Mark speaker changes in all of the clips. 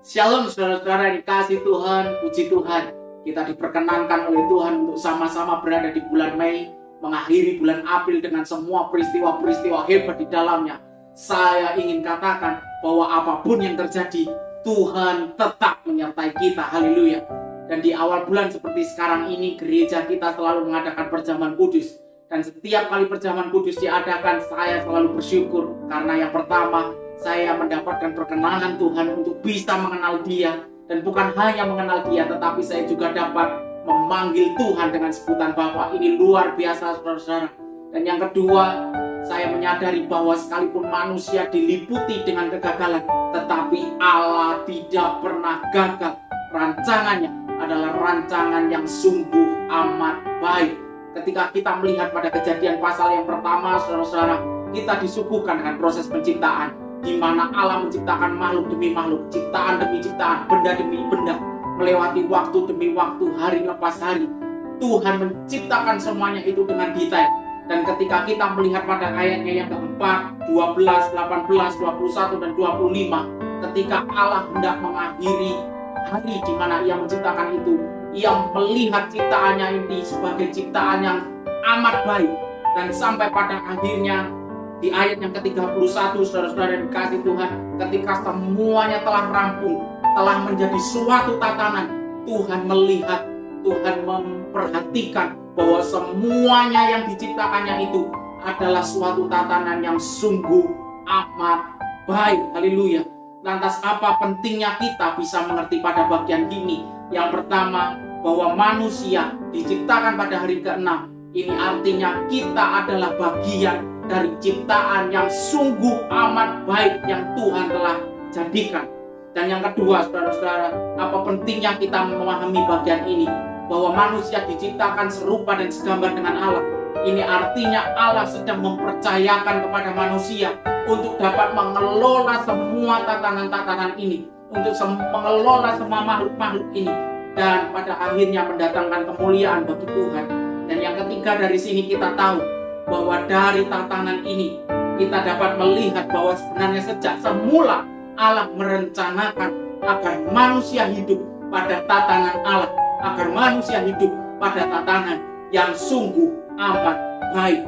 Speaker 1: Shalom saudara-saudara yang dikasih Tuhan, puji Tuhan. Kita diperkenankan oleh Tuhan untuk sama-sama berada di bulan Mei, mengakhiri bulan April dengan semua peristiwa-peristiwa hebat di dalamnya. Saya ingin katakan bahwa apapun yang terjadi, Tuhan tetap menyertai kita. Haleluya. Dan di awal bulan seperti sekarang ini, gereja kita selalu mengadakan perjamuan kudus. Dan setiap kali perjamuan kudus diadakan, saya selalu bersyukur. Karena yang pertama, saya mendapatkan perkenanan Tuhan untuk bisa mengenal Dia. Dan bukan hanya mengenal Dia, tetapi saya juga dapat memanggil Tuhan dengan sebutan Bapa. Ini luar biasa saudara-saudara. Dan yang kedua, saya menyadari bahwa sekalipun manusia diliputi dengan kegagalan, tetapi Allah tidak pernah gagal. Rancangannya adalah rancangan yang sungguh amat baik. Ketika kita melihat pada Kejadian pasal yang pertama, saudara-saudara, kita disuguhkan dengan proses penciptaan, di mana Allah menciptakan makhluk demi makhluk, ciptaan demi ciptaan, benda demi benda, melewati waktu demi waktu, hari lepas hari. Tuhan menciptakan semuanya itu dengan detail. Dan ketika kita melihat pada ayatnya yang keempat, 12, 18, 21, dan 25, ketika Allah hendak mengakhiri hari di mana Ia menciptakan itu, Ia melihat ciptaannya ini sebagai ciptaan yang amat baik. Dan sampai pada akhirnya di ayat yang ke-31, saudara-saudara yang dikasih Tuhan, ketika semuanya telah rampung, telah menjadi suatu tatanan, Tuhan melihat, Tuhan memperhatikan bahwa semuanya yang diciptakannya itu adalah suatu tatanan yang sungguh amat baik. Haleluya. Lantas apa pentingnya kita bisa mengerti pada bagian ini? Yang pertama, bahwa manusia diciptakan pada hari ke-6. Ini artinya kita adalah bagian dari ciptaan yang sungguh amat baik yang Tuhan telah jadikan. Dan yang kedua, saudara-saudara, apa pentingnya kita memahami bagian ini? Bahwa manusia diciptakan serupa dan segambar dengan Allah. Ini artinya Allah sedang mempercayakan kepada manusia untuk dapat mengelola semua tatanan-tatanan ini, untuk mengelola semua makhluk-makhluk ini, dan pada akhirnya mendatangkan kemuliaan bagi Tuhan. Dan yang ketiga, dari sini kita tahu bahwa dari tatanan ini kita dapat melihat bahwa sebenarnya sejak semula Allah merencanakan agar manusia hidup pada tatanan Allah, agar manusia hidup pada tatanan yang sungguh amat baik.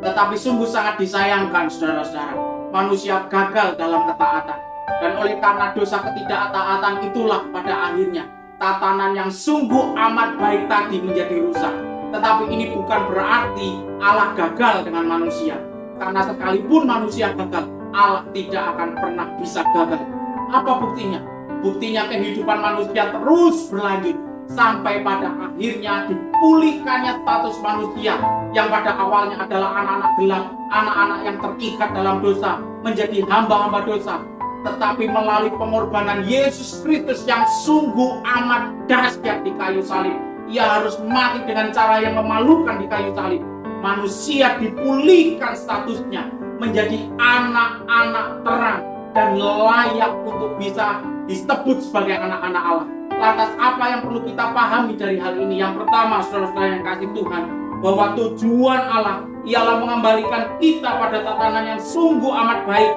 Speaker 1: Tetapi sungguh sangat disayangkan, saudara-saudara, manusia gagal dalam ketaatan. Dan oleh karena dosa ketidaktaatan itulah pada akhirnya tatanan yang sungguh amat baik tadi menjadi rusak. Tetapi ini bukan berarti Allah gagal dengan manusia. Karena sekalipun manusia gagal, Allah tidak akan pernah bisa gagal. Apa buktinya? Buktinya kehidupan manusia terus berlanjut sampai pada akhirnya dipulihkannya status manusia yang pada awalnya adalah anak-anak gelap, anak-anak yang terikat dalam dosa, menjadi hamba-hamba dosa. Tetapi melalui pengorbanan Yesus Kristus yang sungguh amat dahsyat di kayu salib, Ia harus mati dengan cara yang memalukan di kayu salib. Manusia dipulihkan statusnya menjadi anak-anak terang dan layak untuk bisa disebut sebagai anak-anak Allah. Lantas apa yang perlu kita pahami dari hal ini? Yang pertama, saudara-saudara yang kasih Tuhan, bahwa tujuan Allah ialah mengembalikan kita pada tatanan yang sungguh amat baik,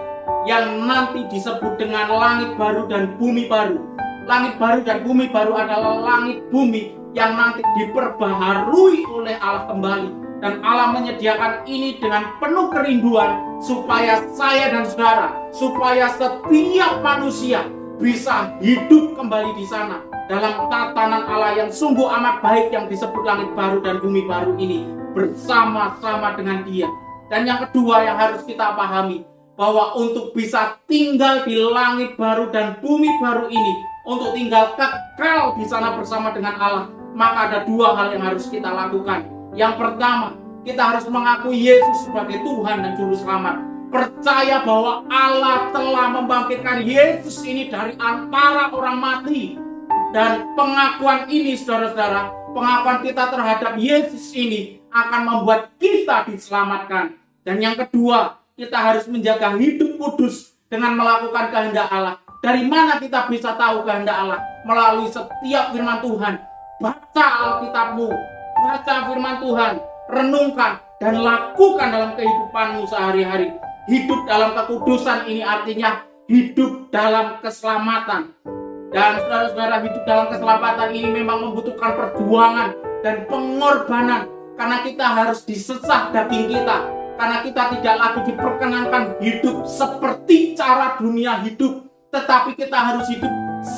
Speaker 1: yang nanti disebut dengan langit baru dan bumi baru. Langit baru dan bumi baru adalah langit bumi yang nanti diperbaharui oleh Allah kembali. Dan Allah menyediakan ini dengan penuh kerinduan supaya saya dan saudara, supaya setiap manusia bisa hidup kembali di sana dalam tatanan Allah yang sungguh amat baik yang disebut langit baru dan bumi baru ini bersama-sama dengan Dia. Dan yang kedua yang harus kita pahami, bahwa untuk bisa tinggal di langit baru dan bumi baru ini, untuk tinggal kekal di sana bersama dengan Allah, maka ada dua hal yang harus kita lakukan. Yang pertama, kita harus mengakui Yesus sebagai Tuhan dan Juru Selamat. Percaya bahwa Allah telah membangkitkan Yesus ini dari antara orang mati. Dan pengakuan ini, saudara-saudara, pengakuan kita terhadap Yesus ini akan membuat kita diselamatkan. Dan yang kedua, kita harus menjaga hidup kudus dengan melakukan kehendak Allah. Dari mana kita bisa tahu kehendak Allah? Melalui setiap firman Tuhan. Baca Alkitabmu, baca firman Tuhan, renungkan dan lakukan dalam kehidupanmu sehari-hari. Hidup dalam kekudusan ini artinya hidup dalam keselamatan. Dan saudara-saudara, hidup dalam keselamatan ini memang membutuhkan perjuangan dan pengorbanan, karena kita harus disesah daging kita, karena kita tidak lagi diperkenankan hidup seperti cara dunia hidup, tetapi kita harus hidup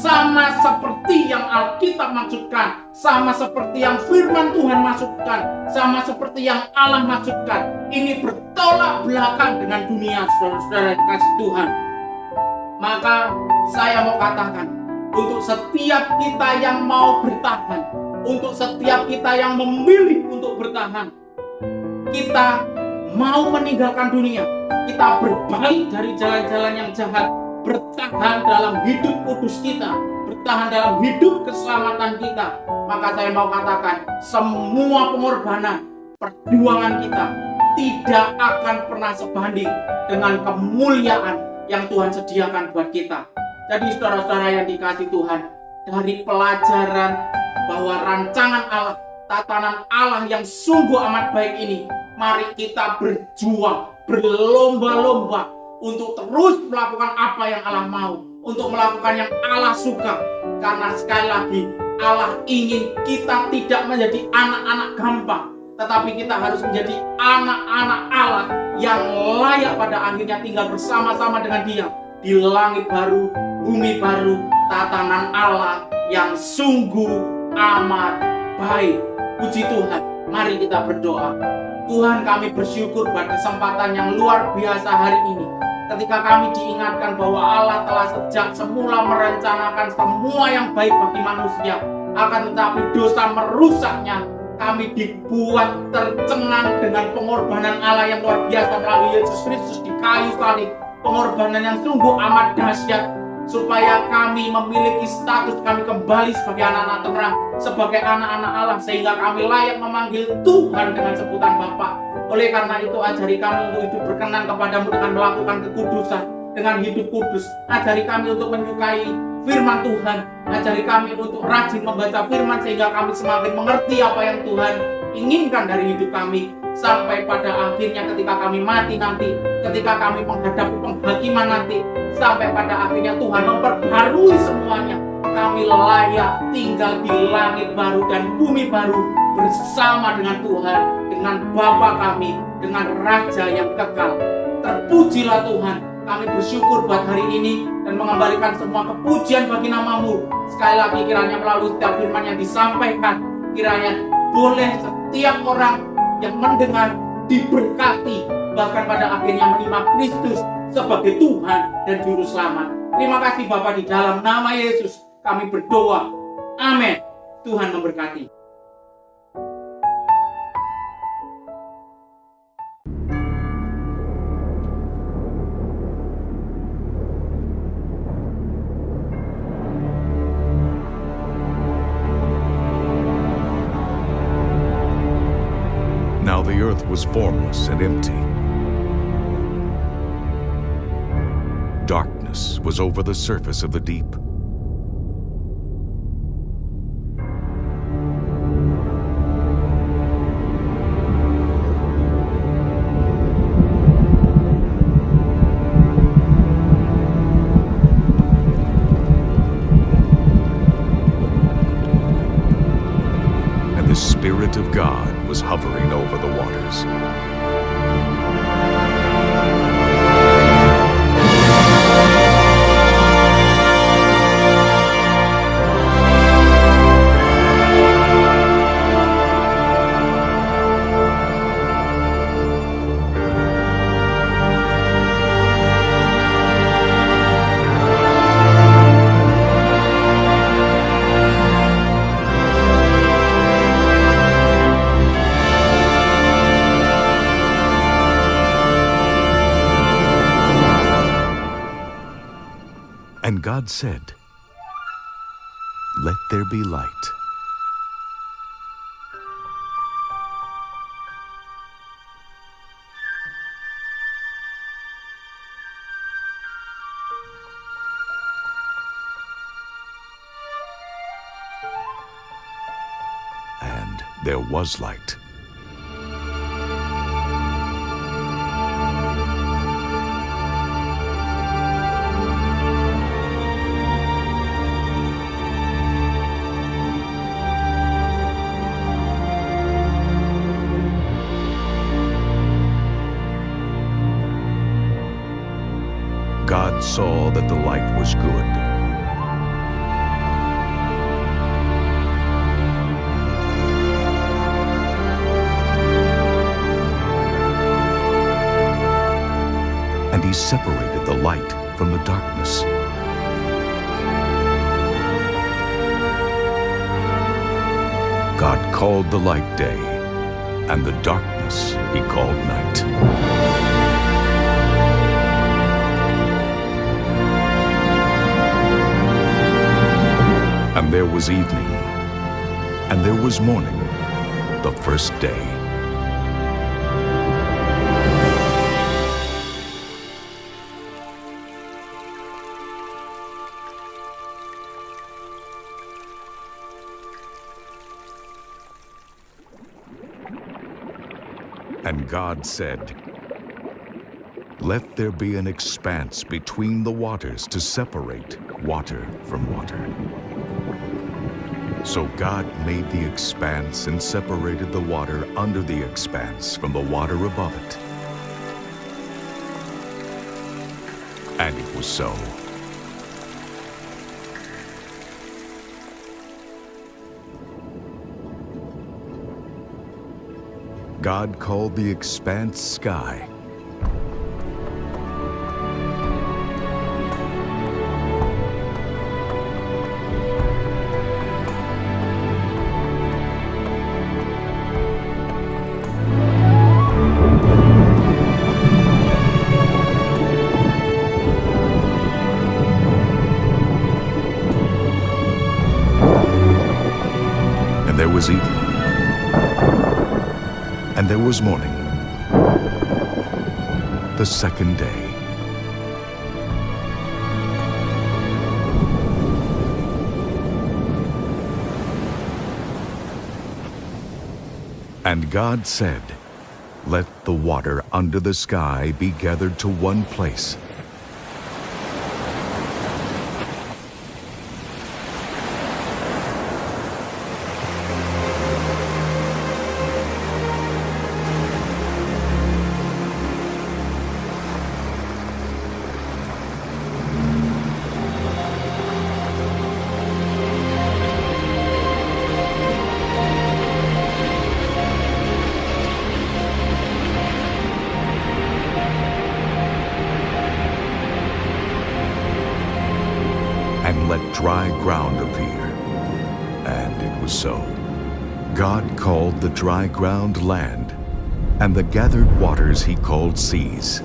Speaker 1: sama seperti yang Alkitab maksudkan, sama seperti yang firman Tuhan maksudkan, sama seperti yang Allah maksudkan. Ini bertolak belakang dengan dunia, saudara-saudara kasih Tuhan. Maka saya mau katakan, untuk setiap kita yang mau bertahan, untuk setiap kita yang memilih untuk bertahan, kita mau meninggalkan dunia, kita berbalik dari jalan-jalan yang jahat, bertahan dalam hidup kudus kita, bertahan dalam hidup keselamatan kita, maka saya mau katakan, semua pengorbanan, perjuangan kita tidak akan pernah sebanding dengan kemuliaan yang Tuhan sediakan buat kita. Jadi saudara-saudara yang dikasihi Tuhan, dari pelajaran bahwa rancangan Allah, tatanan Allah yang sungguh amat baik ini, mari kita berjuang, berlomba-lomba untuk terus melakukan apa yang Allah mau, untuk melakukan yang Allah suka. Karena sekali lagi, Allah ingin kita tidak menjadi anak-anak gampang, tetapi kita harus menjadi anak-anak Allah yang layak pada akhirnya tinggal bersama-sama dengan Dia di langit baru, bumi baru, tatanan Allah yang sungguh amat baik. Puji Tuhan, mari kita berdoa. Tuhan, kami bersyukur buat kesempatan yang luar biasa hari ini, ketika kami diingatkan bahwa Allah telah sejak semula merencanakan semua yang baik bagi manusia, akan tetapi dosa merusaknya. Kami dibuat tercengang dengan pengorbanan Allah yang luar biasa melalui Yesus Kristus di kayu salib. Pengorbanan yang sungguh amat dahsyat, supaya kami memiliki status kami kembali sebagai anak-anak terang, sebagai anak-anak Allah, sehingga kami layak memanggil Tuhan dengan sebutan Bapa. Oleh karena itu, ajari kami untuk hidup berkenan kepadamu dengan melakukan kekudusan, dengan hidup kudus. Ajari kami untuk menyukai firman Tuhan, ajari kami untuk rajin membaca firman, sehingga kami semakin mengerti apa yang Tuhan inginkan dari hidup kami, sampai pada akhirnya ketika kami mati nanti, ketika kami menghadapi penghakiman nanti, sampai pada akhirnya Tuhan memperbarui semuanya. Kami layak tinggal di langit baru dan bumi baru bersama dengan Tuhan, dengan Bapa kami, dengan Raja yang kekal. Terpujilah Tuhan. Kami bersyukur buat hari ini dan mengembalikan semua kepujian bagi nama-Mu. Sekali lagi, kiranya melalui setiap firman yang disampaikan, kiranya boleh setiap orang yang mendengar diberkati, bahkan pada akhirnya menerima Kristus sebagai Tuhan dan Juru Selamat. Terima kasih Bapa, di dalam nama Yesus kami berdoa. Amin. Tuhan memberkati.
Speaker 2: Now the earth was formless and empty. Darkness was over the surface of the deep. And the Spirit of God was hovering over the waters. And God said, "Let there be light." And there was light. God saw that the light was good. And he separated the light from the darkness. God called the light day, and the darkness he called night. And there was evening, and there was morning, the first day. And God said, "Let there be an expanse between the waters to separate water from water." So God made the expanse and separated the water under the expanse from the water above it. And it was so. God called the expanse sky. And there was evening. And there was morning, the second day. And God said, "Let the water under the sky be gathered to one place." And let dry ground appear. And it was so. God called the dry ground land, and the gathered waters he called seas.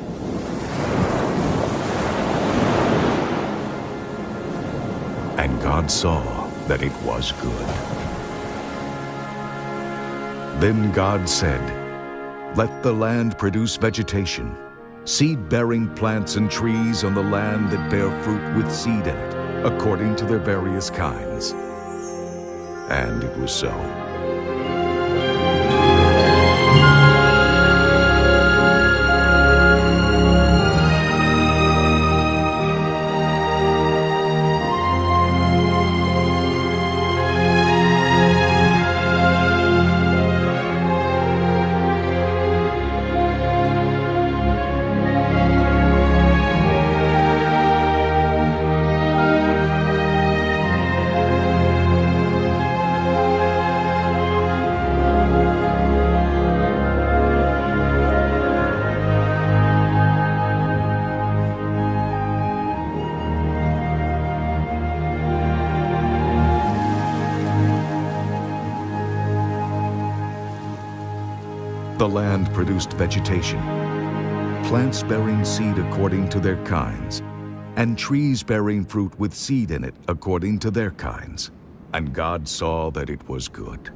Speaker 2: And God saw that it was good. Then God said, "Let the land produce vegetation, seed-bearing plants and trees on the land that bear fruit with seed in it, according to their various kinds." And it was so. The land produced vegetation, plants bearing seed according to their kinds, and trees bearing fruit with seed in it according to their kinds. And God saw that it was good.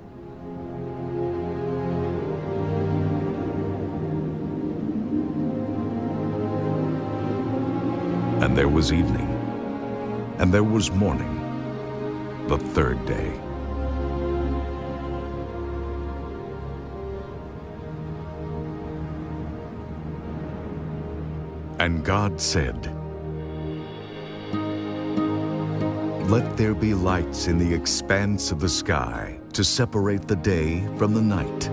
Speaker 2: And there was evening, and there was morning, the third day. And God said, "Let there be lights in the expanse of the sky to separate the day from the night."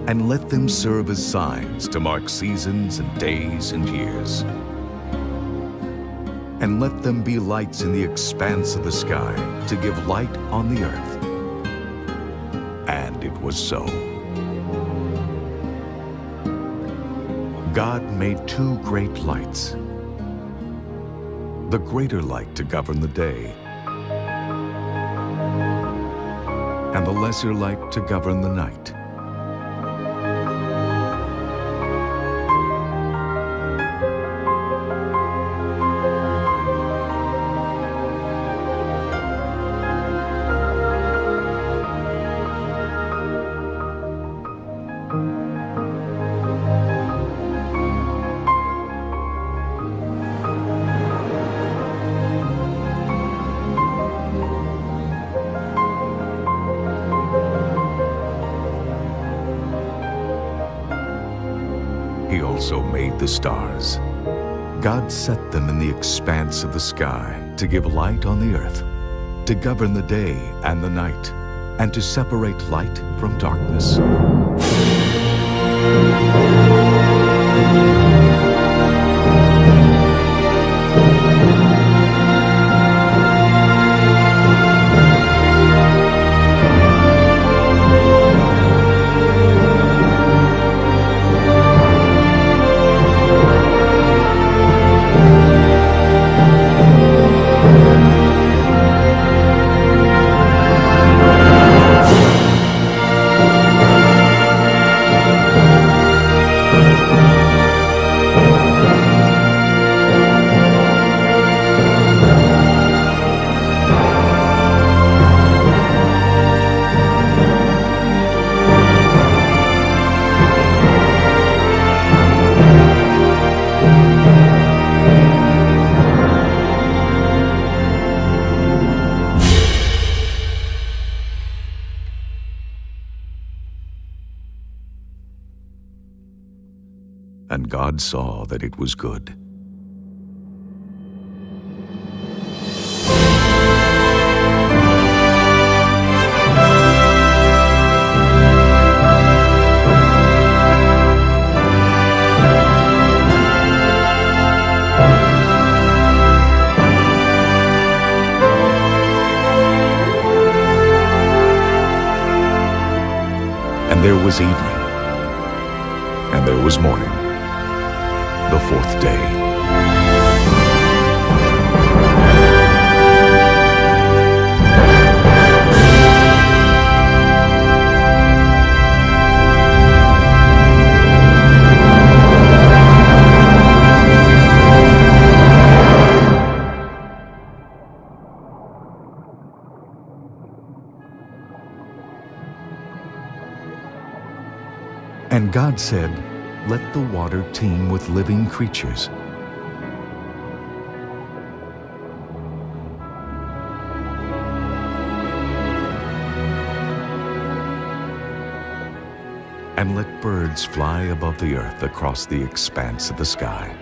Speaker 2: and let them serve as signs to mark seasons and days and years. And let them be lights in the expanse of the sky to give light on the earth. And it was so. God made two great lights. The greater light to govern the day, and the lesser light to govern the night. He also made the stars. God set them in the expanse of the sky to give light on the earth, to govern the day and the night, and to separate light from darkness. And God saw that it was good. And there was evening, and there was morning, the fourth day. And God said, "Let the water teem with living creatures." And let birds fly above the earth across the expanse of the sky.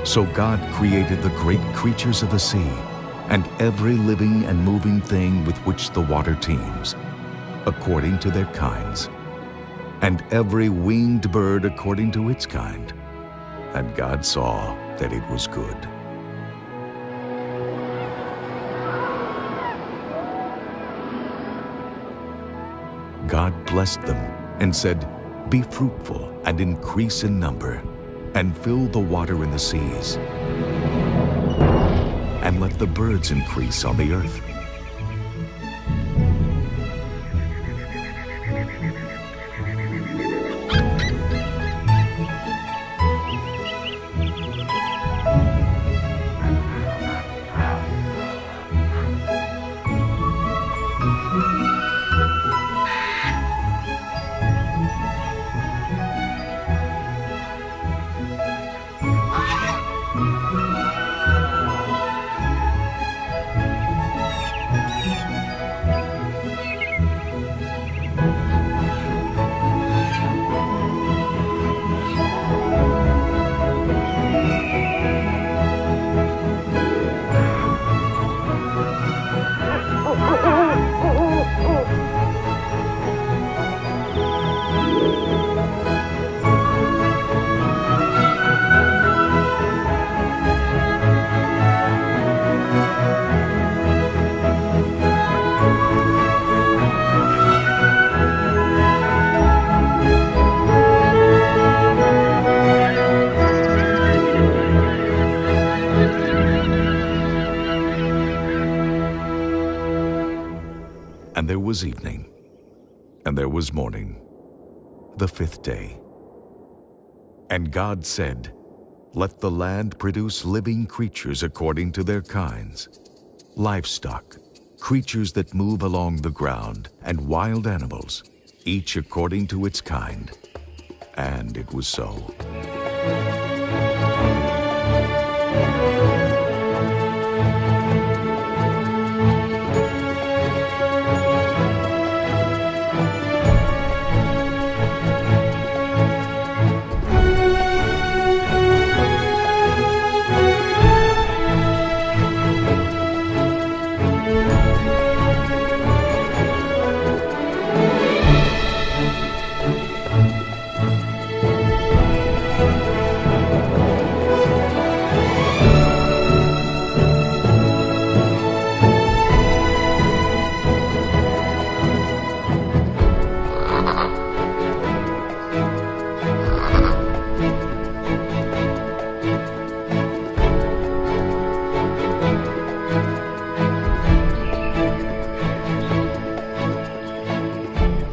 Speaker 2: So God created the great creatures of the sea, and every living and moving thing with which the water teems, according to their kinds, and every winged bird according to its kind. And God saw that it was good. God blessed them and said, "Be fruitful and increase in number, and fill the water in the seas, and let the birds increase on the earth." and there was morning, the 5th day. And God said, "Let the land produce living creatures according to their kinds, livestock, creatures that move along the ground, and wild animals, each according to its kind." And it was so.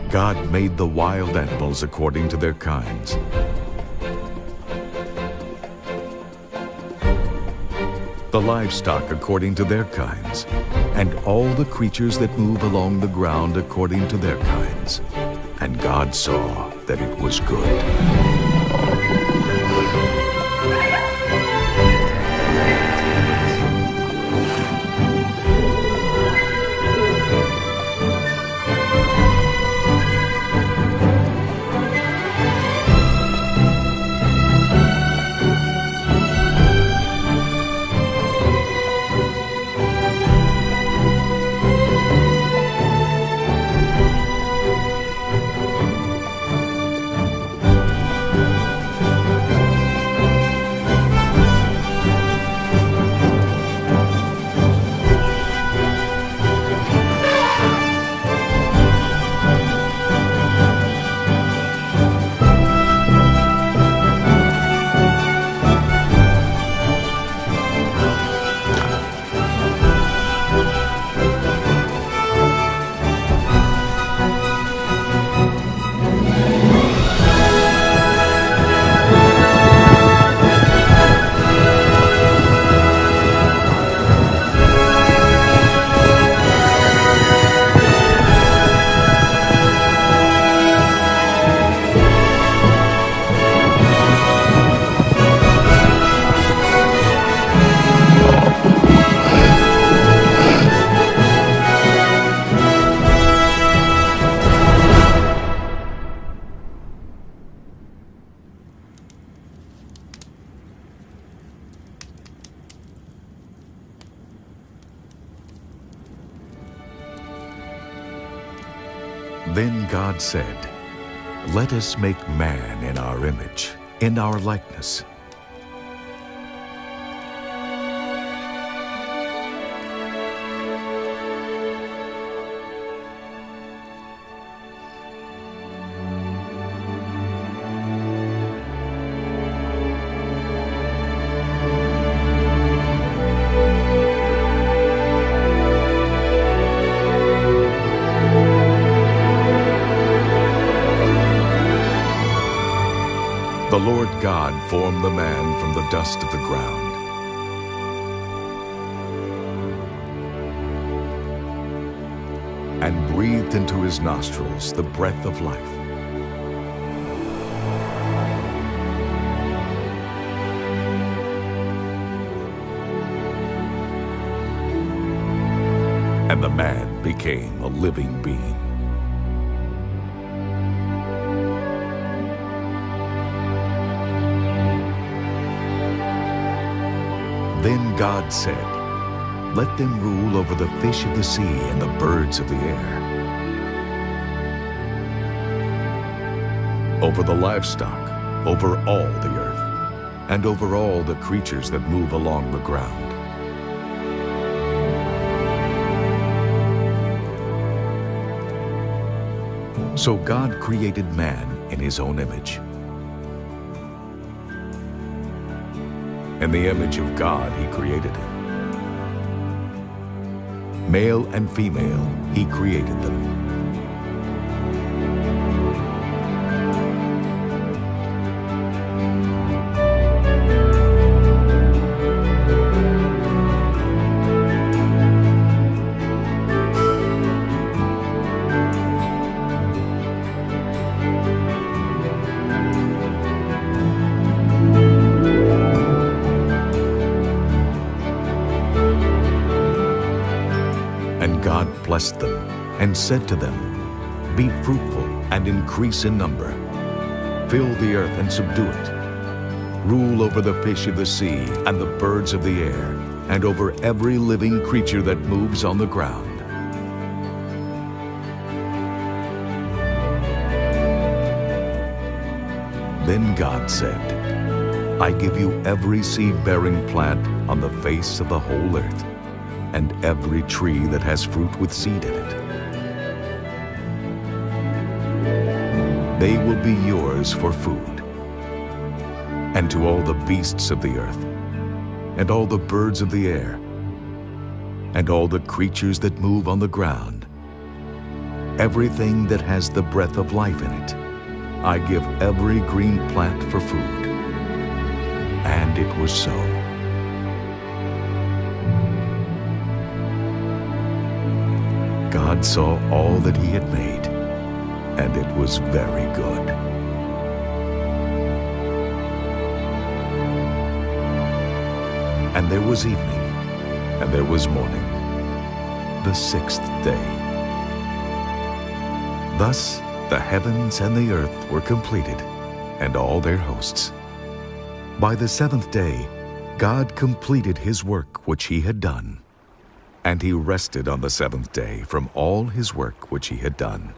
Speaker 2: God made the wild animals according to their kinds, the livestock according to their kinds, and all the creatures that move along the ground according to their kinds. And God saw that it was good. Then God said, "Let us make man in our image, in our likeness." The Lord God formed the man from the dust of the ground and breathed into his nostrils the breath of life. And the man became a living being. Then God said, "Let them rule over the fish of the sea and the birds of the air, over the livestock, over all the earth, and over all the creatures that move along the ground." So God created man in his own image. In the image of God he created him. Male and female he created them. blessed them and said to them, "Be fruitful and increase in number. Fill the earth and subdue it. Rule over the fish of the sea and the birds of the air, and over every living creature that moves on the ground." Then God said, "I give you every seed-bearing plant on the face of the whole earth, and every tree that has fruit with seed in it. They will be yours for food. And to all the beasts of the earth, and all the birds of the air, and all the creatures that move on the ground, everything that has the breath of life in it, I give every green plant for food." And it was so. God saw all that he had made, and it was very good. And there was evening, and there was morning, the sixth day. Thus the heavens and the earth were completed, and all their hosts. By the seventh day, God completed his work which he had done, and he rested on the seventh day from all his work which he had done.